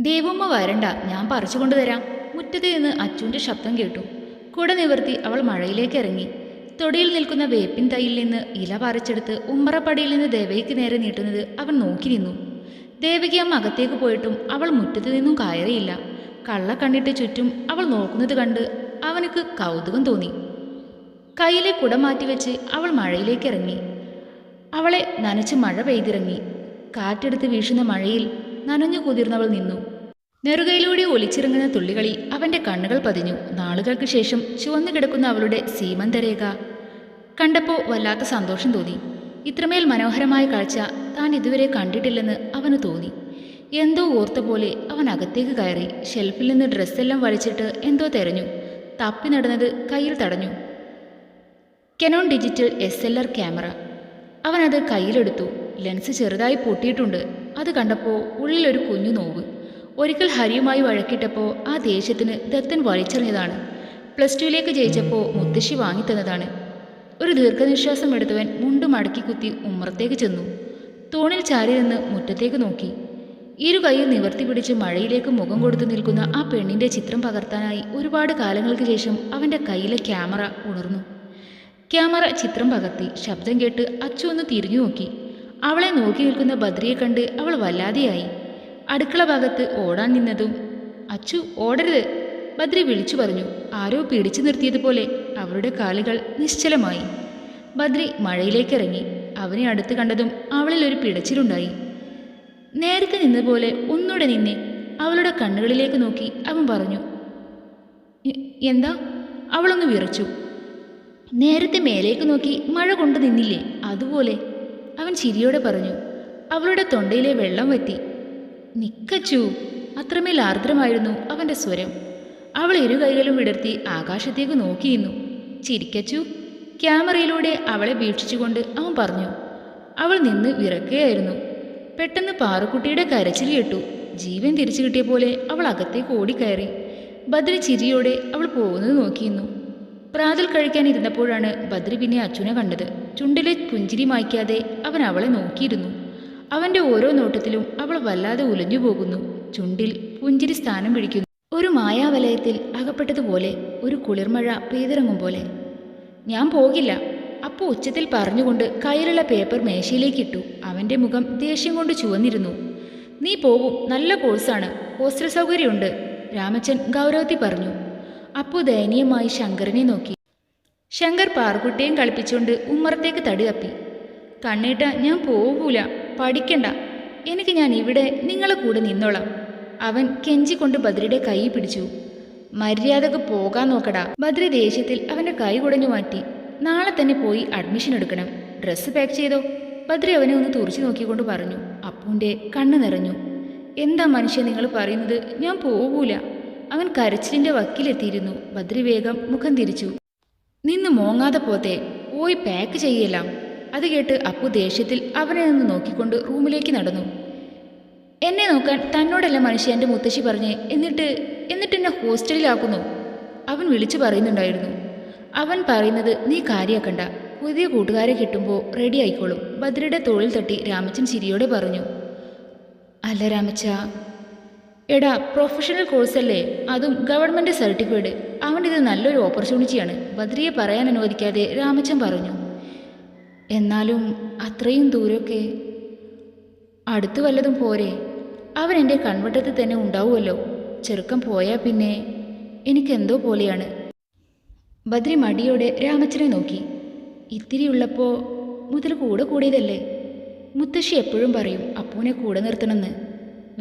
ദേവുമ്മ വരണ്ട, ഞാൻ പറിച്ചു കൊണ്ടുതരാം. മുറ്റത്ത് നിന്ന് അച്ചുവിൻ്റെ ശബ്ദം കേട്ടു. കുട നിവർത്തി അവൾ മഴയിലേക്ക് ഇറങ്ങി. തൊടിയിൽ നിൽക്കുന്ന വേപ്പിൻ തൈയിൽ നിന്ന് ഇല പറിച്ചെടുത്ത് ഉമ്മറപ്പടിയിൽ നിന്ന് ദേവയ്ക്ക് നേരെ നീട്ടുന്നത് അവൻ നോക്കി നിന്നു. ദേവകിയമ്മ അകത്തേക്ക് പോയിട്ടും അവൾ മുറ്റത്ത് നിന്നും കയറിയില്ല. കള്ള കണ്ണിട്ട് ചുറ്റും അവൾ നോക്കുന്നത് കണ്ട് അവനക്ക് കൗതുകം തോന്നി. കയ്യിലെ കുട മാറ്റിവെച്ച് അവൾ മഴയിലേക്ക് ഇറങ്ങി. അവളെ നനച്ച് മഴ പെയ്തിറങ്ങി. കാറ്റെടുത്ത് വീശുന്ന മഴയിൽ നനഞ്ഞു കുതിർന്നവൾ നിന്നു. നെറുകയിലൂടെ ഒലിച്ചിറങ്ങുന്ന തുള്ളികളിൽ അവൻ്റെ കണ്ണുകൾ പതിഞ്ഞു. നാളുകൾക്ക് ശേഷം ചുവന്നു കിടക്കുന്ന അവളുടെ സീമന്തരേഖ കണ്ടപ്പോൾ വല്ലാത്ത സന്തോഷം തോന്നി. ഇത്രമേൽ മനോഹരമായ കാഴ്ച താൻ ഇതുവരെ കണ്ടിട്ടില്ലെന്ന് അവന് തോന്നി. എന്തോ ഓർത്ത പോലെ അവൻ അകത്തേക്ക് കയറി. ഷെൽഫിൽ നിന്ന് ഡ്രസ്സെല്ലാം വലിച്ചിട്ട് എന്തോ തെരഞ്ഞു. തപ്പി നടന്നത് കയ്യിൽ തടഞ്ഞു. Canon digital SLR camera. അവനത് കയ്യിലെടുത്തു. ലെൻസ് ചെറുതായി പൊട്ടിയിട്ടുണ്ട്. അത് കണ്ടപ്പോൾ ഉള്ളിലൊരു കുഞ്ഞു നോവ്. ഒരിക്കൽ ഹരിയുമായി വഴക്കിട്ടപ്പോൾ ആ ദേഷ്യത്തിന് ദത്തൻ വലിച്ചെറിഞ്ഞതാണ്. +2 ജയിച്ചപ്പോൾ മുത്തശ്ശി വാങ്ങിത്തന്നതാണ്. ഒരു ദീർഘനിശ്വാസം എടുത്തവൻ മുണ്ട് മടക്കി കുത്തി ഉമ്മറത്തേക്ക് ചെന്നു. തൂണിൽ ചാരി നിന്ന് മുറ്റത്തേക്ക് നോക്കി. ഇരു കൈയിൽ നിവർത്തി പിടിച്ച് മഴയിലേക്ക് മുഖം കൊടുത്തു നിൽക്കുന്ന ആ പെണ്ണിൻ്റെ ചിത്രം പകർത്താനായി ഒരുപാട് കാലങ്ങൾക്ക് ശേഷം അവൻ്റെ കയ്യിലെ ക്യാമറ ഉണർന്നു. ക്യാമറ ചിത്രം പകർത്തി. ശബ്ദം കേട്ട് അച്ചു ഒന്ന് തിരിഞ്ഞു നോക്കി. അവളെ നോക്കി നിൽക്കുന്ന ബദ്രിയെ കണ്ട് അവൾ വല്ലാതെയായി. അടുക്കള ഭാഗത്ത് ഓടാൻ നിന്നതും "അച്ചു, ഓടരുത്!" ബദ്രി വിളിച്ചു പറഞ്ഞു. ആരോ പിടിച്ചു നിർത്തിയതുപോലെ അവളുടെ കാലുകൾ നിശ്ചലമായി. ബദ്രി മഴയിലേക്ക് ഇറങ്ങി. അവനെ അടുത്ത് കണ്ടതും അവളിൽ ഒരു പിടച്ചിലുണ്ടായി. നേരത്തെ നിന്നപോലെ ഒന്നുകൂടെ നിന്നെ. അവളുടെ കണ്ണുകളിലേക്ക് നോക്കി അവൻ പറഞ്ഞു. എന്താ? അവളൊന്ന് വിറച്ചു. നേരത്തെ മേലേക്ക് നോക്കി മഴ കൊണ്ട് നിന്നില്ലേ, അതുപോലെ, അവൻ ചിരിയോടെ പറഞ്ഞു. അവളുടെ തൊണ്ടയിലെ വെള്ളം വറ്റി. നിക്കച്ചു! അത്രമേൽ ആർദ്രമായിരുന്നു അവൻ്റെ സ്വരം. അവൾ ഇരു കൈകളും വിടർത്തി ആകാശത്തേക്ക് നോക്കിയിരുന്നു. ചിരിക്കച്ചു! ക്യാമറയിലൂടെ അവളെ വീക്ഷിച്ചുകൊണ്ട് അവൻ പറഞ്ഞു. അവൾ നിന്ന് വിറക്കുകയായിരുന്നു. പെട്ടെന്ന് പാറുക്കുട്ടിയുടെ കരച്ചിൽ കേട്ടു. ജീവൻ തിരിച്ചു കിട്ടിയ പോലെ അവൾ അകത്തേക്ക് ഓടിക്കയറി. ബദ്രി ചിരിയോടെ അവൾ പോകുന്നത് നോക്കിയിരുന്നു. പ്രാതൽ കഴിക്കാൻ ഇരുന്നപ്പോഴാണ് ബദ്രി പിന്നെ അച്ചുനെ കണ്ടത്. ചുണ്ടിലെ പുഞ്ചിരി മായ്ക്കാതെ അവൻ അവളെ നോക്കിയിരുന്നു. അവൻ്റെ ഓരോ നോട്ടത്തിലും അവൾ വല്ലാതെ ഉലഞ്ഞു പോകുന്നു. ചുണ്ടിൽ പുഞ്ചിരി സ്ഥാനം പിടിക്കുന്നു. ഒരു മായാവലയത്തിൽ അകപ്പെട്ടതുപോലെ, ഒരു കുളിർമഴ പെയ്തിറങ്ങും പോലെ. ഞാൻ പോകില്ല, അപ്പോൾ ഉച്ചത്തിൽ പറഞ്ഞുകൊണ്ട് കയ്യിലുള്ള പേപ്പർ മേശയിലേക്കിട്ടു. അവൻ്റെ മുഖം ദേഷ്യം കൊണ്ട് ചുവന്നിരുന്നു. നീ പോകും, നല്ല കോഴ്സാണ്, ഹോസ്റ്റൽ സൗകര്യമുണ്ട്, രാമച്ചൻ ഗൗരവത്തിൽ പറഞ്ഞു. അപ്പു ദയനീയമായി ശങ്കരനെ നോക്കി. ശങ്കർ പാറുകുട്ടിയെയും കളിപ്പിച്ചുകൊണ്ട് ഉമ്മറത്തേക്ക് തടി തപ്പി. കണ്ണേട്ട, ഞാൻ പോകൂല, പഠിക്കണ്ട, എനിക്ക് ഞാൻ ഇവിടെ നിങ്ങളെ കൂടെ നിന്നോളാം. അവൻ കെഞ്ചിക്കൊണ്ട് ബദ്രിയുടെ കൈ പിടിച്ചു. മര്യാദക്ക് പോകാൻ നോക്കടാ. ബദ്രി ദേഷ്യത്തിൽ അവൻ്റെ കൈ കുടഞ്ഞു മാറ്റി. നാളെ തന്നെ പോയി അഡ്മിഷൻ എടുക്കണം. ഡ്രസ്സ് പാക്ക് ചെയ്തോ? ബദ്രി അവനെ ഒന്ന് തുറച്ചു നോക്കിക്കൊണ്ട് പറഞ്ഞു. അപ്പുവിൻ്റെ കണ്ണ് നിറഞ്ഞു. എന്താ മനുഷ്യ നിങ്ങൾ പറയുന്നത്? ഞാൻ പോകൂല. അവൻ കരച്ചിലിൻ്റെ വക്കിലെത്തിയിരുന്നു. ബദ്രി വേഗം മുഖം തിരിച്ചു. നിന്ന് മോങ്ങാതെ പോത്തെ, പോയി പാക്ക് ചെയ്യலாம். അത് കേട്ട് അപ്പു ദേഷ്യത്തിൽ അവനെ നിന്ന് നോക്കിക്കൊണ്ട് റൂമിലേക്ക് നടന്നു. എന്നെ നോക്കാൻ തന്നോടല്ല മനുഷ്യ എൻ്റെ മുത്തശ്ശി പറഞ്ഞേ, എന്നിട്ട് എന്നെ ഹോസ്റ്റലിലാക്കുന്നു, അവൻ വിളിച്ചു പറയുന്നുണ്ടായിരുന്നു. അവൻ പറയുന്നത് നീ കാര്യാക്കണ്ട, പുതിയ കൂട്ടുകാരെ കിട്ടുമ്പോൾ റെഡി ആയിക്കോളും. ബദ്രിയുടെ തോളിൽ തട്ടി രാമച്ചൻ ചിരിയോടെ പറഞ്ഞു. അല്ല രാമച്ച, എടാ, പ്രൊഫഷണൽ കോഴ്സല്ലേ, അതും ഗവൺമെൻറ് സർട്ടിഫൈഡ്. അവനിത് നല്ലൊരു ഓപ്പർച്യൂണിറ്റിയാണ്. ബദ്രിയെ പറയാൻ അനുവദിക്കാതെ രാമച്ചൻ പറഞ്ഞു. എന്നാലും അത്രയും ദൂരമൊക്കെ അടുത്ത് വല്ലതും പോരെ? അവൻ എൻ്റെ കൺവട്ടത്തിൽ തന്നെ ഉണ്ടാവുമല്ലോ. ചെറുക്കം പോയാൽ പിന്നെ എനിക്കെന്തോ പോലെയാണ്. ബദ്രി മടിയോടെ രാമച്ചനെ നോക്കി. ഇത്തിരി ഉള്ളപ്പോൾ മുതൽ കൂടെ കൂടിയതല്ലേ. മുത്തശ്ശി എപ്പോഴും പറയും അപ്പൂനെ കൂടെ നിർത്തണമെന്ന്.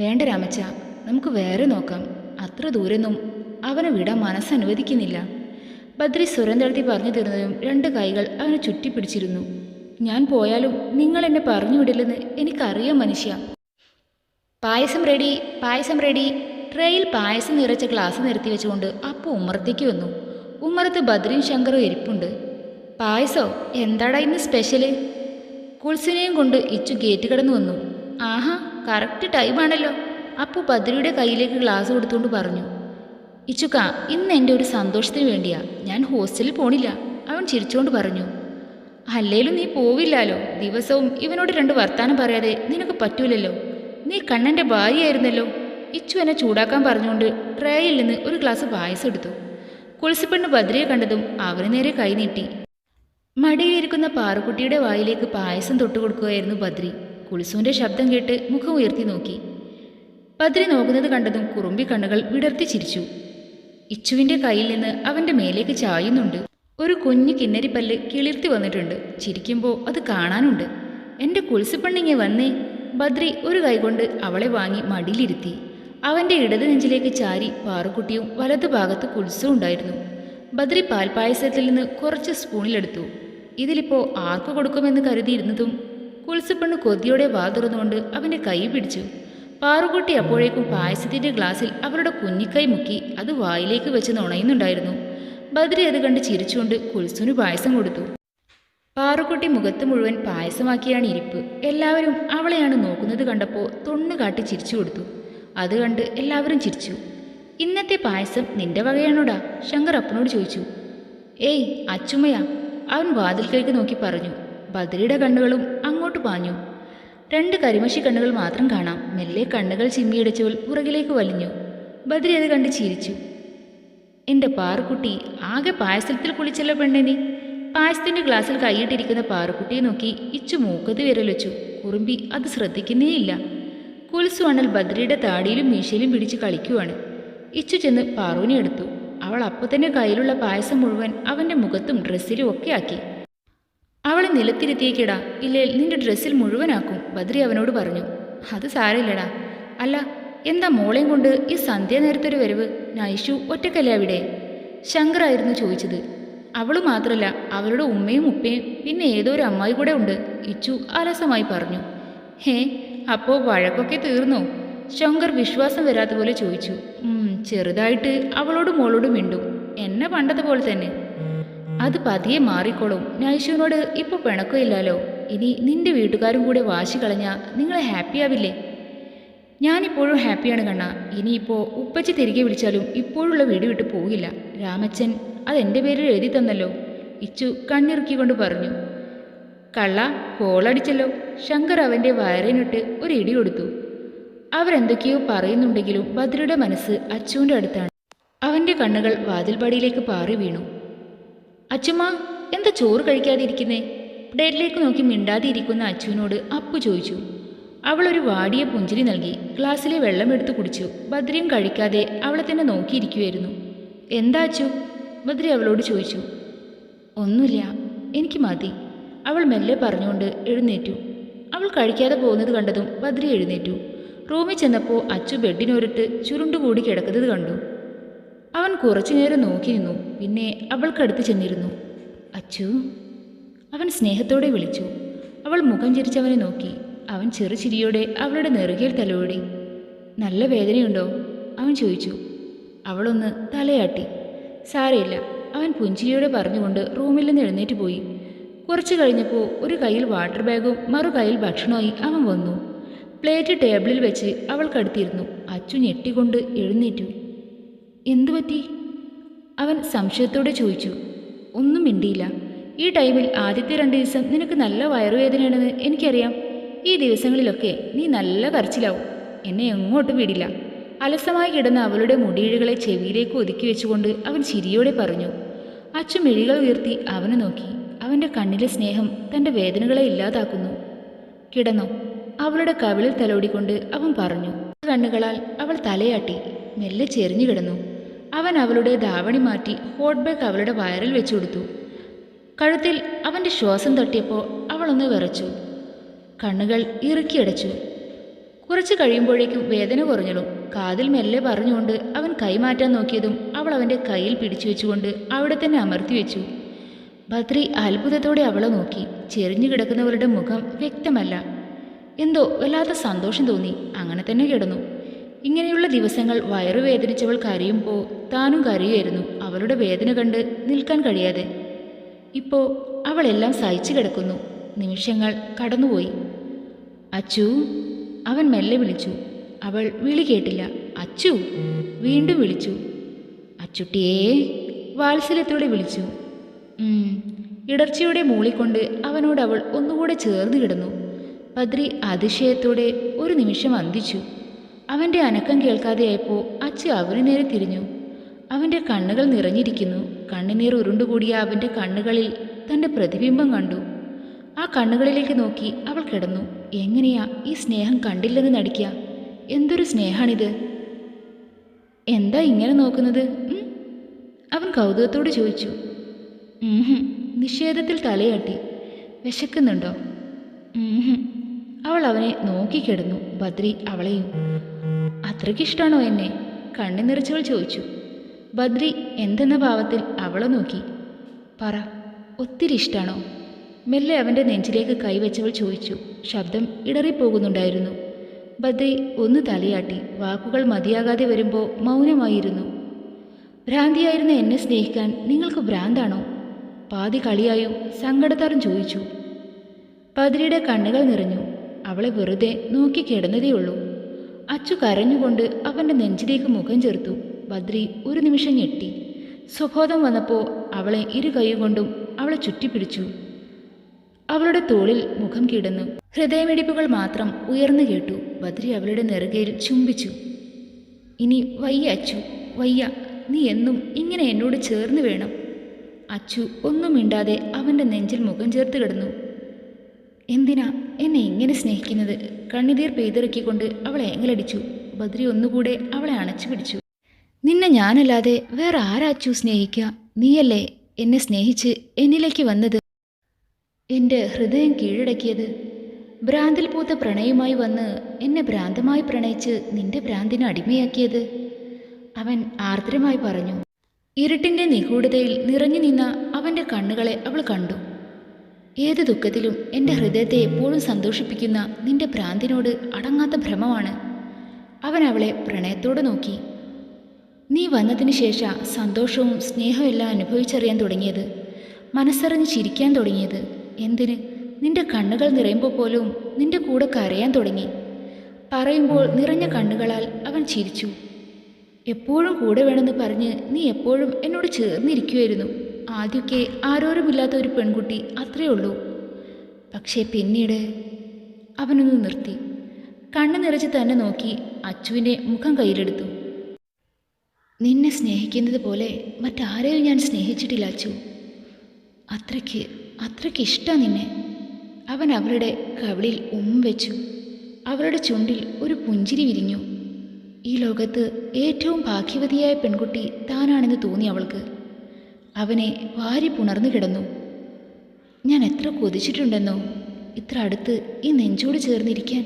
വേണ്ട രാമച്ച, നമുക്ക് വേറെ നോക്കാം. അത്ര ദൂരൊന്നും അവനെ വിടാൻ മനസ്സനുവദിക്കുന്നില്ല. ബദ്രി സ്വരം തളർത്തി പറഞ്ഞു തീർന്നതും രണ്ട് കൈകൾ അവനെ ചുറ്റിപ്പിടിച്ചിരുന്നു. ഞാൻ പോയാലും നിങ്ങൾ എന്നെ പറഞ്ഞു വിടില്ലെന്ന് എനിക്കറിയാം മനുഷ്യ. പായസം റെഡി, പായസം റെഡി. ട്രേയിൽ പായസം നിറച്ച ഗ്ലാസ് നിരത്തി വെച്ചുകൊണ്ട് അപ്പു ഉമ്മറത്തേക്ക് വന്നു. ഉമ്മറത്ത് ബദ്രിയും ശങ്കറും ഇരിപ്പുണ്ട്. പായസോ? എന്താടാ ഇന്ന് സ്പെഷ്യല്? കുൾസിനെയും കൊണ്ട് ഇച്ചു ഗേറ്റ് കടന്നു വന്നു. ആഹാ, കറക്റ്റ് ടൈമാണല്ലോ. അപ്പു ബദ്രിയുടെ കയ്യിലേക്ക് ഗ്ലാസ് കൊടുത്തുകൊണ്ട് പറഞ്ഞു. ഇച്ചുക്ക, ഇന്ന് എൻ്റെ ഒരു സന്തോഷത്തിന് വേണ്ടിയാ. ഞാൻ ഹോസ്റ്റലിൽ പോണില്ല, അവൻ ചിരിച്ചുകൊണ്ട് പറഞ്ഞു. അല്ലേലും നീ പോവില്ലാലോ. ദിവസവും ഇവനോട് 2 വർത്താനം പറയാതെ നിനക്ക് പറ്റൂലല്ലോ. നീ കണ്ണൻ്റെ ഭാര്യയായിരുന്നല്ലോ. ഇച്ചു എന്നെ ചൂടാക്കാൻ പറഞ്ഞുകൊണ്ട് ട്രേയിൽ നിന്ന് ഒരു ഗ്ലാസ് പായസം എടുത്തു. കുളിസിപ്പെണ്ണ് ബദ്രിയെ കണ്ടതും അവന് നേരെ കൈ നീട്ടി. മടിയിലിരിക്കുന്ന പാറുക്കുട്ടിയുടെ വായിലേക്ക് പായസം തൊട്ടുകൊടുക്കുകയായിരുന്നു ബദ്രി. കുളിസുവിൻ്റെ ശബ്ദം കേട്ട് മുഖം ഉയർത്തി നോക്കി. ബദ്രി നോക്കുന്നത് കണ്ടതും കുറുമ്പി കണ്ണുകൾ വിടർത്തി ചിരിച്ചു. ഇച്ചുവിൻ്റെ കയ്യിൽ നിന്ന് അവൻ്റെ മേലേക്ക് ചായുന്നുണ്ട്. ഒരു കുഞ്ഞു കിന്നരിപ്പല്ല് കിളിർത്തി വന്നിട്ടുണ്ട്. ചിരിക്കുമ്പോൾ അത് കാണാനുണ്ട്. എൻ്റെ കുളിസിപ്പെണ്ണിങ്ങെ വന്നേ. ബദ്രി ഒരു കൈകൊണ്ട് അവളെ വാങ്ങി മടിയിലിരുത്തി. അവൻ്റെ ഇടത് നെഞ്ചിലേക്ക് ചാരി പാറുക്കുട്ടിയും വലതു ഭാഗത്ത് കുൽസും ഉണ്ടായിരുന്നു. ബദ്രി പാൽപ്പായസത്തിൽ നിന്ന് കുറച്ച് സ്പൂണിലെടുത്തു. ഇതിലിപ്പോൾ ആർക്കു കൊടുക്കുമെന്ന് കരുതിയിരുന്നതും കുൽസുപ്പെണ്ണ് കൊതിയോടെ വാ തുറന്നുകൊണ്ട് അവൻ്റെ കൈ പിടിച്ചു. പാറുകുട്ടി അപ്പോഴേക്കും പായസത്തിൻ്റെ ഗ്ലാസ്സിൽ അവരുടെ കുഞ്ഞിക്കൈ മുക്കി അത് വായിലേക്ക് വെച്ച് നുണയുന്നുണ്ടായിരുന്നു. ബദ്രി അത് കണ്ട് ചിരിച്ചുകൊണ്ട് കുൽസുവിന് പായസം കൊടുത്തു. പാറുക്കുട്ടി മുഖത്ത് മുഴുവൻ പായസമാക്കിയാണ് ഇരിപ്പ്. എല്ലാവരും അവളെയാണ് നോക്കുന്നത് കണ്ടപ്പോൾ തൊണ്ണു കാട്ടി ചിരിച്ചു കൊടുത്തു. അത് കണ്ട് എല്ലാവരും ചിരിച്ചു. ഇന്നത്തെ പായസം നിന്റെ വകയാണോടാ? ശങ്കർ അപ്പനോട് ചോദിച്ചു. ഏയ് അച്ചുമ്മയാ, അവൻ വാതിൽക്കലേക്ക് നോക്കി പറഞ്ഞു. ബദ്രിയുടെ കണ്ണുകളും അങ്ങോട്ട് പാഞ്ഞു. 2 കരിമഷി കണ്ണുകൾ മാത്രം കാണാം. മെല്ലെ കണ്ണുകൾ ചിമ്മിയടിച്ചവൾ പുറകിലേക്ക് വലിഞ്ഞു. ബദ്രി അത് കണ്ട് ചിരിച്ചു. എൻ്റെ പാറുക്കുട്ടി, ആകെ പായസത്തിൽ കുളിച്ചല്ലോ പെണ്ണിനി. പായസത്തിൻ്റെ ഗ്ലാസ്സിൽ കൈയിട്ടിരിക്കുന്ന പാറുക്കുട്ടിയെ നോക്കി ഇച്ചു മൂക്കത്ത് വിരൽ വെച്ചു. കുറുമ്പി അത് ശ്രദ്ധിക്കുന്നേയില്ല. കുൽസു അണ്ണൽ ബദ്രിയുടെ താടിയിലും മീശയിലും പിടിച്ച് കളിക്കുവാണ്. ഇച്ചു ചെന്ന് പാറുവിനെ എടുത്തു. അവൾ അപ്പോൾ തന്നെ കയ്യിലുള്ള പായസം മുഴുവൻ അവൻ്റെ മുഖത്തും ഡ്രസ്സിലും ഒക്കെ ആക്കി. അവളെ നിലത്തിരുത്തിയേക്കിടാ, ഇല്ലേ നിന്റെ ഡ്രസ്സിൽ മുഴുവനാക്കും, ബദ്രി അവനോട് പറഞ്ഞു. അത് സാരമില്ലടാ. അല്ല, എന്താ മോളെയും കൊണ്ട് ഈ സന്ധ്യാനേരത്തൊരു വരവ്? നൈഷു ഒറ്റക്കല്ലേ അവിടെ? ശങ്കറായിരുന്നു ചോദിച്ചത്. അവള് മാത്രമല്ല, അവളുടെ ഉമ്മയും ഉപ്പയും പിന്നെ ഏതോ ഒരു അമ്മായി കൂടെ ഉണ്ട്, ഇച്ചു അലസമായി പറഞ്ഞു. ഹേ, അപ്പോൾ വഴക്കൊക്കെ തീർന്നോ? ശങ്കർ വിശ്വാസം വരാത്ത പോലെ ചോദിച്ചു. ചെറുതായിട്ട് അവളോട് മോളോട് മിണ്ടും, എന്നെ പണ്ടത്തെ പോലെ തന്നെ. അത് പതിയെ മാറിക്കോളും. നൈഷുവിനോട് ഇപ്പോൾ പിണക്കമില്ലല്ലോ. ഇനി നിന്റെ വീട്ടുകാരും കൂടെ വാശി കളഞ്ഞാൽ നിങ്ങളെ ഹാപ്പിയാവില്ലേ? ഞാനിപ്പോഴും ഹാപ്പിയാണ് കണ്ണ. ഇനിയിപ്പോൾ ഉപ്പച്ചി തിരികെ വിളിച്ചാലും ഇപ്പോഴുള്ള വീട് വിട്ട് പോകില്ല. രാമച്ചൻ അതെൻ്റെ പേരിൽ എഴുതി തന്നല്ലോ, ഇച്ചു കണ്ണിറുക്കിക്കൊണ്ട് പറഞ്ഞു. കള്ള കോളടിച്ചല്ലോ. ശങ്കർ അവൻ്റെ വയറിനിട്ട് ഒരു ഇടി കൊടുത്തു. അവരെന്തൊക്കെയോ പറയുന്നുണ്ടെങ്കിലും ബദ്രിയുടെ മനസ്സ് അച്ചുവിൻ്റെ അടുത്താണ്. അവൻ്റെ കണ്ണുകൾ വാതിൽപ്പടിയിലേക്ക് പാറി വീണു. അച്ചുമ്മ, എന്താ ചോറ് കഴിക്കാതിരിക്കുന്നേ? പ്ലേറ്റിലേക്ക് നോക്കി മിണ്ടാതിരിക്കുന്ന അച്ചുവിനോട് അപ്പു ചോദിച്ചു. അവളൊരു വാടിയ പുഞ്ചിരി നൽകി. ഗ്ലാസ്സിലെ വെള്ളം എടുത്തു കുടിച്ചു. ബദ്രിയും കഴിക്കാതെ അവളെ തന്നെ നോക്കിയിരിക്കുമായിരുന്നു. എന്താ അച്ചു? ബദ്രി അവളോട് ചോദിച്ചു. ഒന്നുമില്ല, എനിക്ക് മതി, അവൾ മെല്ലെ പറഞ്ഞുകൊണ്ട് എഴുന്നേറ്റു. അവൾ കഴിക്കാതെ പോകുന്നത് കണ്ടതും ബദ്രി എഴുന്നേറ്റു. റൂമിൽ ചെന്നപ്പോൾ അച്ചു ബെഡിനൊരിട്ട് ചുരുണ്ടുകൂടി കിടക്കുന്നത് കണ്ടു. അവൻ കുറച്ചു നേരം നോക്കി നിന്നു. പിന്നെ അവൾക്കടുത്ത് ചെന്നിരുന്നു. അച്ചു, അവൻ സ്നേഹത്തോടെ വിളിച്ചു. അവൾ മുഖം ചിരിച്ചവനെ നോക്കി. അവൻ ചെറുചിരിയോടെ അവളുടെ നെറുകയിൽ തലോടി. നല്ല വേദനയുണ്ടോ? അവൻ ചോദിച്ചു. അവളൊന്ന് തലയാട്ടി. സാരയില്ല, അവൻ പുഞ്ചിരിയോടെ പറഞ്ഞുകൊണ്ട് റൂമിൽ നിന്ന് എഴുന്നേറ്റ് പോയി. കുറച്ചു കഴിഞ്ഞപ്പോൾ ഒരു കയ്യിൽ വാട്ടർ ബാഗും മറു കയ്യിൽ ഭക്ഷണമായി അവൻ വന്നു. പ്ലേറ്റ് ടേബിളിൽ വെച്ച് അവൾക്കടുത്തിരുന്നു. അച്ചു ഞെട്ടിക്കൊണ്ട് എഴുന്നേറ്റു. എന്തു പറ്റി? അവൻ സംശയത്തോടെ ചോദിച്ചു. ഒന്നും മിണ്ടിയില്ല. ഈ ടൈമിൽ ആദ്യത്തെ 2 ദിവസം നിനക്ക് നല്ല വയറുവേദനയാണെന്ന് എനിക്കറിയാം. ഈ ദിവസങ്ങളിലൊക്കെ നീ നല്ല കരച്ചിലാവും. എന്നെ എങ്ങോട്ടും വിടില്ല. അലസമായി കിടന്ന അവളുടെ മുടിയിഴകളെ ചെവിയിലേക്ക് ഒതുക്കി വെച്ചുകൊണ്ട് അവൻ ചിരിയോടെ പറഞ്ഞു. അച്ചു മിഴികൾ ഉയർത്തി അവനെ നോക്കി. അവൻ്റെ കണ്ണിലെ സ്നേഹം തൻ്റെ വേദനകളെ ഇല്ലാതാക്കുന്നു. കിടന്നോ? അവളുടെ കവിളിൽ തലോടിക്കൊണ്ട് അവൻ പറഞ്ഞു. കണ്ണുകളാൽ അവൾ തലയാട്ടി. മെല്ലെ ചെരിഞ്ഞു കിടന്നു. അവൻ അവളുടെ ധാവണി മാറ്റി ഹോട്ട് ബാഗ് അവളുടെ വയറിൽ വെച്ചു കൊടുത്തു. കഴുത്തിൽ അവൻ്റെ ശ്വാസം തട്ടിയപ്പോൾ അവളൊന്ന് വിറച്ചു. കണ്ണുകൾ ഇറുക്കിയടച്ചു. കുറച്ച് കഴിയുമ്പോഴേക്കും വേദന കുറഞ്ഞളും. കാതിൽ മെല്ലെ പറഞ്ഞുകൊണ്ട് അവൻ കൈമാറ്റാൻ നോക്കിയതും അവൾ അവൻ്റെ കയ്യിൽ പിടിച്ചു വെച്ചുകൊണ്ട് അവിടെ തന്നെ അമർത്തി വെച്ചു. ബദ്രി അത്ഭുതത്തോടെ അവളെ നോക്കി. ചെരിഞ്ഞു കിടക്കുന്നവരുടെ മുഖം വ്യക്തമല്ല. എന്തോ വല്ലാത്ത സന്തോഷം തോന്നി. അങ്ങനെ തന്നെ കിടന്നു. ഇങ്ങനെയുള്ള ദിവസങ്ങൾ വയറുവേദനിച്ചവൾ കരയുമ്പോൾ താനും കരയുമായിരുന്നു. അവളുടെ വേദന കണ്ട് നിൽക്കാൻ കഴിയാതെ. ഇപ്പോൾ അവളെല്ലാം സഹിച്ചു കിടക്കുന്നു. നിമിഷങ്ങൾ കടന്നുപോയി. അച്ചു, അവൻ മെല്ലെ വിളിച്ചു. അവൾ വിളി കേട്ടില്ല. അച്ചു, വീണ്ടും വിളിച്ചു. അച്ചുട്ടിയേ, വാത്സല്യത്തോടെ വിളിച്ചു. ഇടർച്ചയോടെ മൂളിക്കൊണ്ട് അവനോട് അവൾ ഒന്നുകൂടെ ചേർന്ന് കിടന്നു. ബദ്രി അതിശയത്തോടെ ഒരു നിമിഷം അന്തിച്ചു. അവൻ്റെ അനക്കം കേൾക്കാതെയായപ്പോൾ അച്ചു അവന് നേരെ തിരിഞ്ഞു. അവൻ്റെ കണ്ണുകൾ നിറഞ്ഞിരിക്കുന്നു. കണ്ണുനീർ ഉരുണ്ടുകൂടിയ അവൻ്റെ കണ്ണുകളിൽ തൻ്റെ പ്രതിബിംബം കണ്ടു. ആ കണ്ണുകളിലേക്ക് നോക്കി അവൾ കിടന്നു. എങ്ങനെയാ ഈ സ്നേഹം കണ്ടില്ലെന്ന് നടിക്കുക? എന്തൊരു സ്നേഹാണിത്! എന്താ ഇങ്ങനെ നോക്കുന്നത്? അവൻ കൗതുകത്തോട് ചോദിച്ചു. നിഷേധത്തിൽ തലയാട്ടി. വിശക്കുന്നുണ്ടോ? അവൾ അവനെ നോക്കിക്കിടന്നു. ബദ്രി അവളെയും. അത്രയ്ക്കിഷ്ടാണോ എന്നെ? കണ്ണു നിറച്ചവൾ ചോദിച്ചു. ബദ്രി എന്തെന്ന ഭാവത്തിൽ അവളെ നോക്കി. പറ, ഒത്തിരി ഇഷ്ടാണോ? മെല്ലെ അവൻ്റെ നെഞ്ചിലേക്ക് കൈവച്ചവൾ ചോദിച്ചു. ശബ്ദം ഇടറിപ്പോകുന്നുണ്ടായിരുന്നു. ബദ്രി ഒന്ന് തലയാട്ടി. വാക്കുകൾ മതിയാകാതെ വരുമ്പോൾ മൗനമായിരുന്നു. ഭ്രാന്തിയായിരുന്ന എന്നെ സ്നേഹിക്കാൻ നിങ്ങൾക്ക് ഭ്രാന്താണോ? പാതി കളിയായും സങ്കടത്താറും ചോദിച്ചു. ബദ്രിയുടെ കണ്ണുകൾ നിറഞ്ഞു. അവളെ വെറുതെ നോക്കി കിടന്നതേയുള്ളൂ. അച്ചു കരഞ്ഞുകൊണ്ട് അവൻ്റെ നെഞ്ചിലേക്ക് മുഖം ചേർത്തു. ബദ്രി ഒരു നിമിഷം ഞെട്ടി. സ്വബോധം വന്നപ്പോൾ അവളെ ഇരു കൈകൊണ്ടും അവളെ ചുറ്റിപ്പിടിച്ചു. അവളുടെ തോളിൽ മുഖം കിടന്നു. ഹൃദയമിടിപ്പുകൾ മാത്രം ഉയർന്നു കേട്ടു. ബദ്രി അവളുടെ നെറുകയിൽ ചുംബിച്ചു. ഇനി വയ്യ അച്ചു, വയ്യ. നീ എന്നും ഇങ്ങനെ എന്നോട് ചേർന്ന് വേണം. അച്ചു ഒന്നും മിണ്ടാതെ അവൻ്റെ നെഞ്ചിൽ മുഖം ചേർത്ത് കിടന്നു. എന്തിനാ എന്നെ ഇങ്ങനെ സ്നേഹിക്കുന്നത്? കണ്ണുനീർ പെയ്തിറക്കിക്കൊണ്ട് അവളെ ഏങ്ങലടിച്ചു. ബദ്രി ഒന്നുകൂടെ അവളെ അണച്ചു പിടിച്ചു. നിന്നെ ഞാനല്ലാതെ വേറെ ആരാച്ചു സ്നേഹിക്കുക? നീയല്ലേ എന്നെ സ്നേഹിച്ച് എന്നിലേക്ക് വന്നത്, എൻ്റെ ഹൃദയം കീഴടക്കിയത്. ഭ്രാന്തിൽ പൂത്ത പ്രണയവുമായി വന്ന് എന്നെ ഭ്രാന്തമായി പ്രണയിച്ച് നിന്റെ ഭ്രാന്തിന് അടിമയാക്കിയത്. അവൻ ആർദ്രമായി പറഞ്ഞു. ഇരുട്ടിൻ്റെ നിഗൂഢതയിൽ നിറഞ്ഞു നിന്ന അവൻ്റെ കണ്ണുകളെ അവൾ കണ്ടു. ഏത് ദുഃഖത്തിലും എൻ്റെ ഹൃദയത്തെ എപ്പോഴും സന്തോഷിപ്പിക്കുന്ന നിന്റെ ഭ്രാന്തിനോട് അടങ്ങാത്ത ഭ്രമമാണ്. അവൻ അവളെ പ്രണയത്തോടെ നോക്കി. നീ വന്നതിന് ശേഷം സന്തോഷവും സ്നേഹവും എല്ലാം അനുഭവിച്ചറിയാൻ തുടങ്ങിയത്, മനസ്സറിഞ്ഞ് ചിരിക്കാൻ തുടങ്ങിയത്. എന്തിന്? നിന്റെ കണ്ണുകൾ നിറയുമ്പോൾ പോലും നിന്റെ കൂടെ കരയാൻ തുടങ്ങി. പറയുമ്പോൾ നിറഞ്ഞ കണ്ണുകളാൽ അവൻ ചിരിച്ചു. എപ്പോഴും കൂടെ വേണമെന്ന് പറഞ്ഞ് നീ എപ്പോഴും എന്നോട് ചേർന്നിരിക്കുമായിരുന്നു. ആദ്യമൊക്കെ ആരോരുമില്ലാത്ത ഒരു പെൺകുട്ടി, അത്രയേ ഉള്ളൂ. പക്ഷേ പിന്നീട്. അവനൊന്ന് നിർത്തി. കണ്ണു നിറച്ച് തന്നെ നോക്കി അച്ചുവിൻ്റെ മുഖം കയ്യിലെടുത്തു. നിന്നെ സ്നേഹിക്കുന്നത് പോലെ മറ്റാരെയും ഞാൻ സ്നേഹിച്ചിട്ടില്ല അച്ചു. അത്രയ്ക്ക് ഇഷ്ടമാണ് നിന്നെ. അവൻ അവളുടെ കവിളിൽ വെച്ചു. അവളുടെ ചുണ്ടിൽ ഒരു പുഞ്ചിരി വിരിഞ്ഞു. ഈ ലോകത്ത് ഏറ്റവും ഭാഗ്യവതിയായ പെൺകുട്ടി താനാണെന്ന് തോന്നി അവൾക്ക്. അവനെ വാരി പുണർന്നു കിടന്നു. ഞാൻ എത്ര കൊതിച്ചിട്ടുണ്ടെന്നോ ഇത്ര അടുത്ത് ഈ നെഞ്ചോട് ചേർന്നിരിക്കാൻ,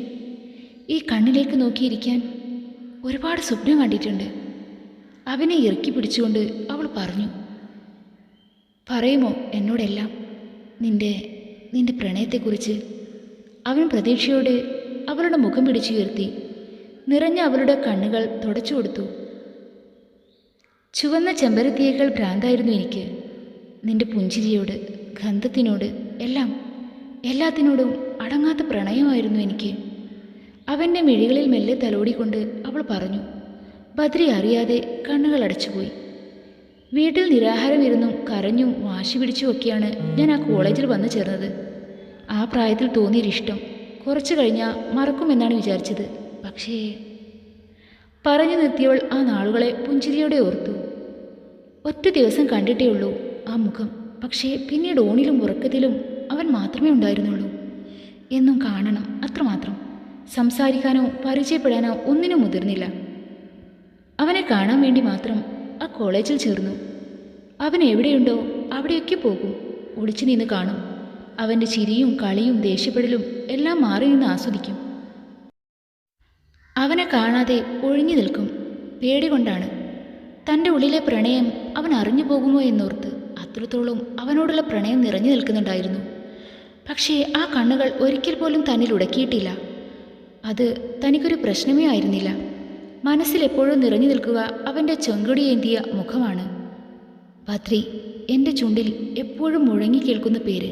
ഈ കണ്ണിലേക്ക് നോക്കിയിരിക്കാൻ. ഒരുപാട് സ്വപ്നം കണ്ടിട്ടുണ്ട്. അവനെ ഇറുക്കി പിടിച്ചുകൊണ്ട് അവൾ പറഞ്ഞു. പറയുമോ എന്നോടെല്ലാം, നിന്റെ പ്രണയത്തെക്കുറിച്ച്? അവൻ പ്രതീക്ഷയോടെ അവളുടെ മുഖം പിടിച്ചുയർത്തി. നിറഞ്ഞ അവളുടെ കണ്ണുകൾ തുടച്ചു കൊടുത്തു. ചുവന്ന ചെമ്പരത്തിയേക്കാൾ ഭ്രാന്തായിരുന്നു എനിക്ക്. നിന്റെ പുഞ്ചിരിയോട്, ഗന്ധത്തിനോട്, എല്ലാത്തിനോടും അടങ്ങാത്ത പ്രണയമായിരുന്നു എനിക്ക്. അവൻ്റെ മിഴികളിൽ മെല്ലെ തലോടിക്കൊണ്ട് അവൾ പറഞ്ഞു. ബദ്രി അറിയാതെ കണ്ണുകൾ അടച്ചുപോയി. വീട്ടിൽ നിരാഹാരം ഇരുന്നും കരഞ്ഞും വാശി പിടിച്ചുമൊക്കെയാണ് ഞാൻ ആ കോളേജിൽ വന്നു ചേർന്നത്. ആ പ്രായത്തിൽ തോന്നിയൊരിഷ്ടം കുറച്ചു കഴിഞ്ഞാൽ മറക്കുമെന്നാണ് വിചാരിച്ചത്. പക്ഷേ പറഞ്ഞു നിർത്തിയവൾ ആ നാളുകളെ പുഞ്ചിരിയോടെ ഓർത്തു. ഒറ്റ ദിവസം കണ്ടിട്ടേ ഉള്ളൂ ആ മുഖം. പക്ഷേ പിന്നീട് ഊണിലും ഉറക്കത്തിലും അവൻ മാത്രമേ ഉണ്ടായിരുന്നുള്ളൂ. എന്നും കാണണം, അത്രമാത്രം. സംസാരിക്കാനോ പരിചയപ്പെടാനോ ഒന്നിനും മുതിർന്നില്ല. അവനെ കാണാൻ വേണ്ടി മാത്രം ആ കോളേജിൽ ചേർന്നു. അവൻ എവിടെയുണ്ടോ അവിടെയൊക്കെ പോകും. ഒളിച്ചു നിന്ന് കാണും. അവൻ്റെ ചിരിയും കളിയും ദേഷ്യപ്പെടലും എല്ലാം മാറി നിന്ന് ആസ്വദിക്കും. അവനെ കാണാതെ ഒഴിഞ്ഞു നിൽക്കും. പേടി കൊണ്ടാണ്. തൻ്റെ ഉള്ളിലെ പ്രണയം അവൻ അറിഞ്ഞു പോകുമോ എന്നോർത്ത് അത്രത്തോളം അവനോടുള്ള പ്രണയം നിറഞ്ഞു നിൽക്കുന്നുണ്ടായിരുന്നു. പക്ഷേ ആ കണ്ണുകൾ ഒരിക്കൽ പോലും തന്നിൽ ഉടക്കിയിട്ടില്ല. അത് തനിക്കൊരു പ്രശ്നമേ ആയിരുന്നില്ല. മനസ്സിൽ എപ്പോഴും നിറഞ്ഞു നിൽക്കുക അവൻ്റെ ചെങ്കൊടിയേന്തിയ മുഖമാണ്. ബദ്രി, എൻ്റെ ചുണ്ടിൽ എപ്പോഴും മുഴങ്ങി കേൾക്കുന്ന പേര്.